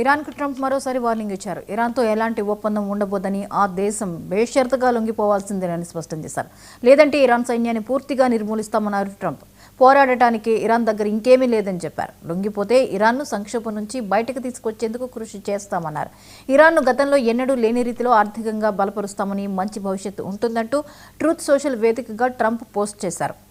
ఇరాన్కు Trump మరోసారి warning ఇచ్చారు. ఇరాన్తో ఎలాంటి ఒప్పందం ఉండబోదని, ఆ దేశం బేషరతుగా లొంగిపోవాల్సిందేనని స్పష్టం చేశారు. లేదంటే ఇరాన్ సైన్యాన్ని పూర్తిగా నిర్మూలిస్తామన్నారు ట్రంప్. పోరాడటానికి ఇరాన్ దగ్గర ఇంకేమీ లేదని చెప్పారు. లొంగిపోతే ఇరాన్ను సంక్షోభం నుంచి బయటకు తీసుకొచ్చేందుకు కృషి చేస్తామన్నారు. ఇరాన్ను గతంలో ఎన్నడూ లేని రీతిలో ఆర్థికంగా బలపరుస్తామని, మంచి భవిష్యత్తు ఉంటుందంటూ ట్రూత్ సోషల్ వేదికగా ట్రంప్ పోస్ట్ చేశారు.